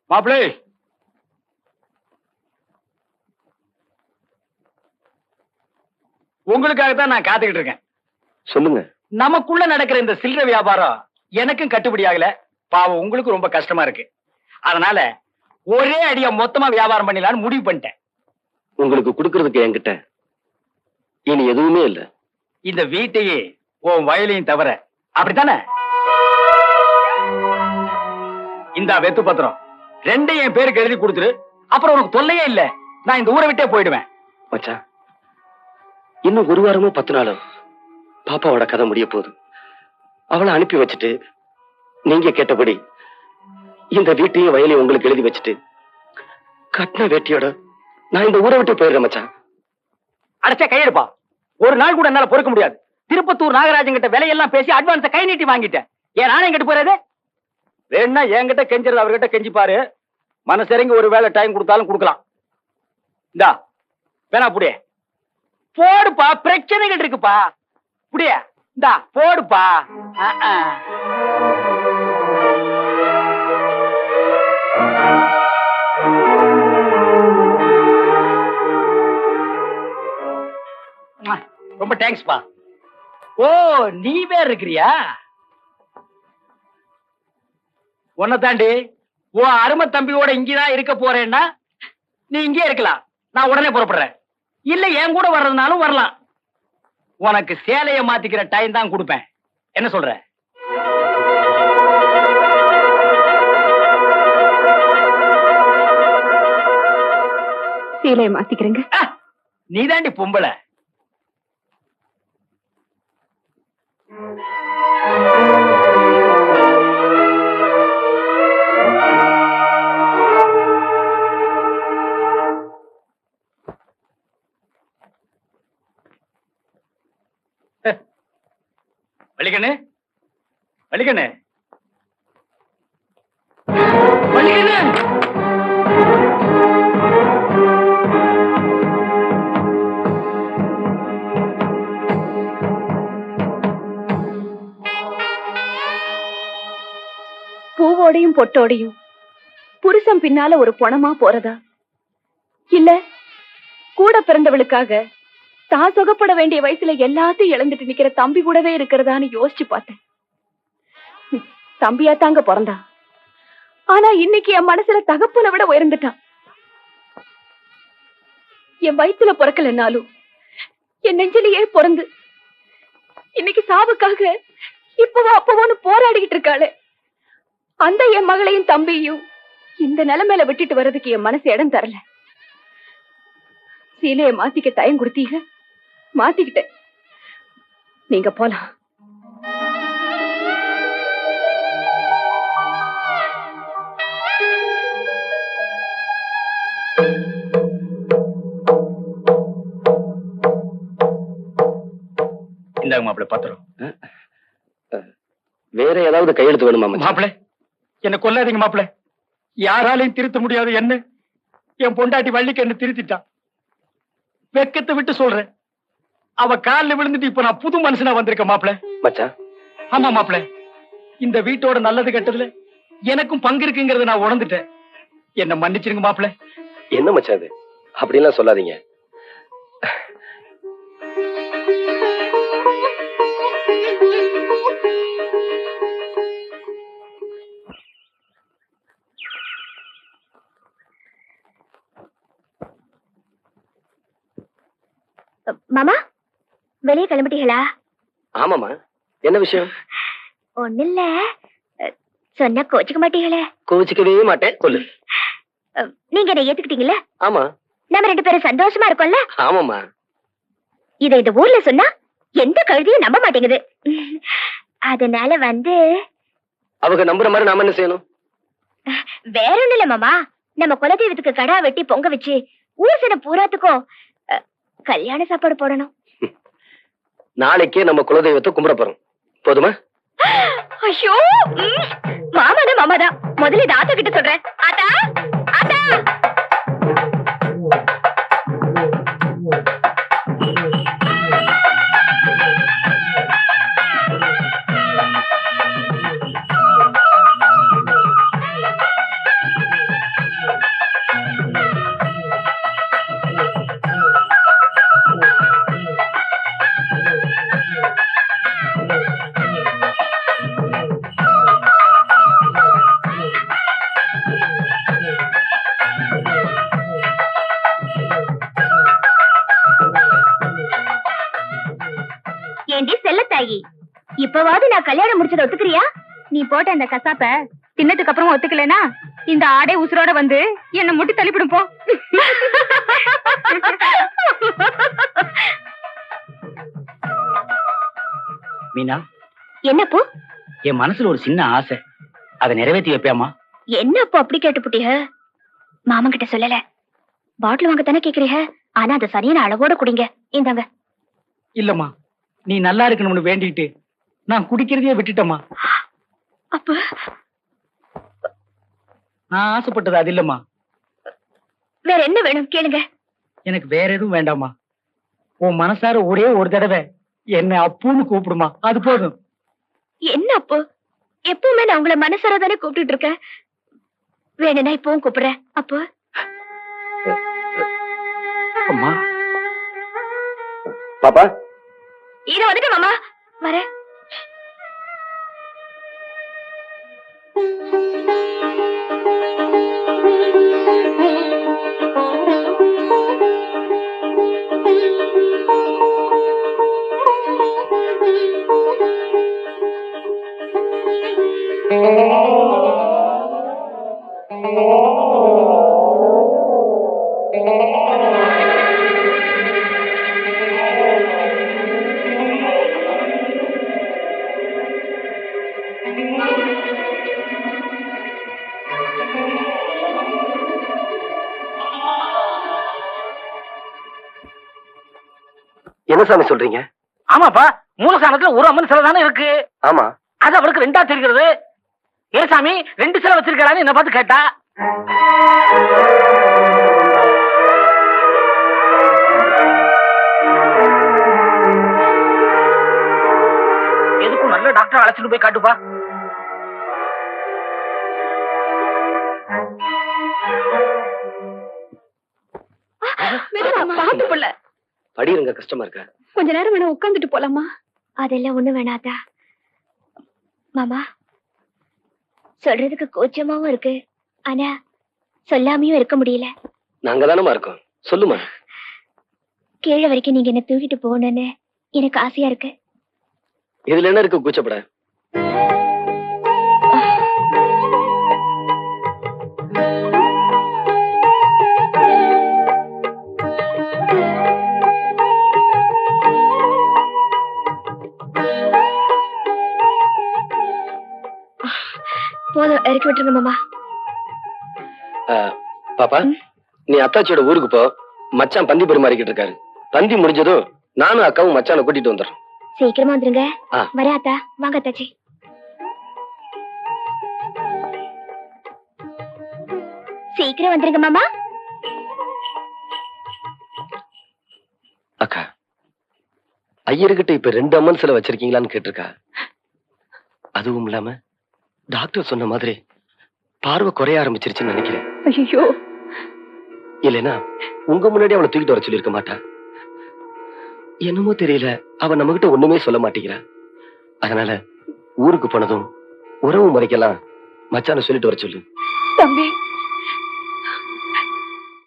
மாப்பிளே, உங்களுக்காகத்தான் நான் காத்துக்கிட்டு இருக்கேன். சொல்லுங்க. நமக்குள்ள நடக்கிற இந்த சில்லறை வியாபாரம் எனக்கும் கட்டுப்படி ஆகல. பாவம் உங்களுக்கு ரொம்ப கஷ்டமா இருக்கு. அதனால ஒரே அடியா மொத்தமா வியாபாரம் பண்ணிடலான்னு முடிவு பண்ணிட்டேன். உங்களுக்கு கொடுக்கறதுக்கு என்கிட்ட இனி எதுவுமே இல்ல. இந்த வீட்டையே உன் வயலையும் தவிர. அப்படித்தானே? இந்த வெத்து பத்திரம் ரெண்டையும் என் பேருக்கு எழுதி கொடுத்துரு. அப்புறம் உனக்கு தொல்லையே இல்ல. நான் இந்த ஊரை விட்டே போயிடுவேன். மச்சான், இன்னும் 1 வாரமோ 10 நாளோ பாப்பாவோட கதை முடிய போகுது. அவளை அனுப்பி வச்சுட்டு நீங்க கேட்டபடி இந்த வீட்டையும் வயலையும் உங்களுக்கு எழுதி வச்சுட்டு கட்டின வேட்டியோட நான் இந்த ஊரை விட்டு போயிடுறேன் மச்சான். அடைச்சா கையெடுப்பா. ஒரு நாள் கூட என்னால பொறுக்க முடியாது. திருப்பத்தூர் நாகராஜன் கிட்ட விலையெல்லாம் பேசி அட்வான்ஸை கை நீட்டி வாங்கிட்டேன். ஏன் நானே எங்கிட்ட போறது? வேணா என்கிட்ட கெஞ்சிறது அவர்கிட்ட கெஞ்சி பாரு. மனசரிங்க ஒரு வேலை டைம் கொடுத்தாலும் கொடுக்கலாம். இந்தா வேணா புடியே போடுப்பா. பிரச்சனைகள் இருக்குப்பா. புடிய இந்தா போடுப்பா. ரொம்ப தேங்க்ஸ்பா. ஓ, நீ வேற இருக்கிறியா? உன்னை தாண்டி உன் அருமை தம்பியோட இங்கதான் இருக்க போறேன்னா நீ இங்கே இருக்கலாம். நான் உடனே புறப்படுறேன். இல்ல என் கூட வர்றதுனாலும் வரலாம். உனக்கு சேலையை மாத்திக்கிற டைம் தான் கொடுப்பேன். என்ன சொல்ற? சேலையை மாத்திக்கிறேங்க. நீ தாண்டி பொம்பளை. வலிக்கண்ணு, வலிக்கண்ணு, வலிக்கண்ணு. பூவோடையும் பொட்டோடையும் புருஷன் பின்னால ஒரு பொணமா போறதா, இல்ல கூட பிறந்தவளுக்காக தான் சுகப்பட வேண்டிய வயசுல எல்லாத்தையும் இழந்துட்டு நிக்கிற தம்பி கூடவே இருக்கிறதான்னு யோசிச்சு பார்த்தேன். தம்பியா தாங்க பிறந்தா. ஆனா இன்னைக்கு என் மனசுல தகப்பனை விட உயர்ந்துட்டான். என் வயிற்றுல பிறக்கலனாலும் என் நெஞ்சிலேயே பிறந்து இன்னைக்கு சாவுக்காக இப்பவோ அப்பவோன்னு போராடிக்கிட்டு இருக்காளே, அந்த என் மகளையும் தம்பியும் இந்த நிலைமையில விட்டுட்டு வர்றதுக்கு என் மனசு இடம் தரல. சீலையை மாத்திக்க டைம் கொடுத்தீங்க, மாத்திக்கிட்டேன். நீங்க போலாம். இந்தாங்க மாப்பிள பத்திரம். வேற ஏதாவது கையெழுத்து வேணுமா மாப்பிள? என்ன கொல்லாதீங்க மாப்பிள. யாராலையும் திருத்த முடியாது. என்ன என் பொண்டாட்டி வள்ளிக்கு என்ன திருத்திட்டான். வெக்கத்தை விட்டு சொல்றேன். அவ காலில் விழுந்துட்டு இப்ப நான் புது மனுஷனா வந்திருக்கேன் மாப்பிள. மச்சான், ஆமா மாப்பிள. இந்த வீட்டோட நல்லது கெட்டதுல எனக்கும் பங்கு இருக்குங்கிறத நான் உணர்ந்துட்டேன். என்ன மன்னிச்சிருங்க மாப்பிள. என்ன மச்சான் இது? அப்படிலாம் சொல்லாதீங்க. மாமா, வெளியே கிளம்பிட்டீங்களா? ஆமாமா, என்ன விஷயம்? ஒண்ணு இல்ல, சொன்ன கோச்சுக்க மாட்டீங்களே? கோச்சிக்கவே மாட்டேன், சொல்லு. நீங்க என்ன ஏத்துக்கிட்டீங்கல்ல? ஆமா. நம்ம 2 பேரும் சந்தோஷமா இருக்கோம்ல? ஆமாமா. இத இந்த ஊர்ல சொன்னா எந்த கழுதியும் நம்ப மாட்டேங்குது. அதனால அவங்க நம்புற மாதிரி நாம என்ன செய்யணும்? வேற ஒண்ணு இல்ல மாமா, நம்ம குலதெய்வத்துக்கு கடா வெட்டி பொங்க வச்சு ஊர் சனம் பூராத்துக்கும் கல்யாண சாப்பாடு போடணும். நாளைக்கே நம்ம குலதெய்வத்தை கும்பிட போறோம். போதுமா? ஐயோ, மாமாதான் மாமாதான். முதல்ல இதை ஆத்தா கிட்ட சொல்றேன். ஆத்தா, ஆத்தா. இப்பவாவது நான் கல்யாணம் முடிச்சதை ஒத்துக்கிறியா? நீ போட்ட அந்த கசாப்ப தின்னதுக்கு அப்புறம் ஒத்துக்கலனா இந்த ஆடை உசுரோட வந்து என்ன முட்டி தள்ளிவிடும் போ. மீனா, என்னப்போ? என் மனசுல ஒரு சின்ன ஆசை, அதை நிறைவேற்றி வைப்பியாமா? என்னப்போ அப்படி கேட்டுப்புட்டீங்க? மாமன் கிட்ட சொல்லல. பாட்டில் வாங்க தானே கேக்குறீங்க, ஆனா அதை சரியான அளவோட குடிங்க. இந்தாங்க. இல்லம்மா, நீ நல்லா இருக்கணும்னு வேண்டிட்டு நான் குடிக்கிறதையே விட்டுட்டேம்மா. அப்ப நான் ஆசைப்பட்டது அது இல்லம்மா. வேற என்ன வேணும் கேளுங்க. எனக்கு வேற எதுவும் வேண்டாம்மா. உன் மனசார ஒரே ஒரு தடவை என்ன அப்புன்னு கூப்பிடுமா, அது போதும். என்ன அப்போ? எப்பவுமே நான் உங்களை மனசார தானே கூப்பிட்டு இருக்கேன். வேணும்னா இப்பவும் கூப்பிடுறேன். அப்போ அம்மா. பாப்பா, இத வந்துட்டு மாமா வர. என்ன சாமி சொல்றீங்க? ஆமாப்பா, மூலஸ்தானத்துல ஒரு அம்மன் சிலை தானே இருக்கு. ஆமா. அது அவளுக்கு ரெண்டா தெரிகிறது. ஏன் சாமி ரெண்டு சிலை வச்சிருக்கான்னு என்ன பார்த்து கேட்டா. எதுக்கும் நல்ல டாக்டர் அழைச்சிட்டு போய் காட்டுப்பா. பாத்து புள்ள, படிருங்க, கஷ்டமா இருக்கா? கொஞ்ச நேரம் வேணா உட்கார்ந்துட்டு போலாமா? அதெல்லாம் ஒண்ணு வேணாதா மாமா. சொல்றதுக்கு கூச்சமாவும் இருக்கு, ஆனா சொல்லாமையும் இருக்க முடியல. நாங்க தானமா இருக்கோம், சொல்லுமா. கீழே வரைக்கும் நீங்க என்ன தூக்கிட்டு போகணும்னு எனக்கு ஆசையா இருக்கு. இதுல என்ன இருக்கு கூச்சப்பட? போதும், இறக்கி விட்டுருங்க மாமா. பாப்பா, நீ அத்தாச்சியோட ஊருக்கு போ. மச்சான் பந்தி பரிமாறிக்கிட்டு இருக்காரு. பந்தி முடிஞ்சதும் நானும் அக்காவும் மச்சானை கூட்டிட்டு வந்துடுறோம். சீக்கிரமா வந்துருங்க. ஆ. வரையாத்தா, வாங்க அத்தாச்சி. சீக்கிரம் வந்துருங்க மாமா. அக்கா, ஐயர்கிட்ட இப்ப 2 அம்மன் சிலை வச்சிருக்கீங்களான்னு கேட்டிருக்கா. அதுவும் இல்லாம டாக்டர் சொன்ன மாதிரி பார்வை குறைய ஆரம்பிச்சிருச்சுன்னு நினைக்கிறேன். ஐயோ, இல்லைன்னா உங்க முன்னாடி அவளை தூக்கிட்டு வர சொல்லியிருக்க மாட்டா. என்னமோ தெரியல, அவ நம்ம கிட்ட ஒண்ணுமே சொல்ல மாட்டேங்கிறா. அதனால ஊருக்கு போனதும் உறவு முறைக்கெல்லாம் மச்சான சொல்லிட்டு வர சொல்லு. தம்பி.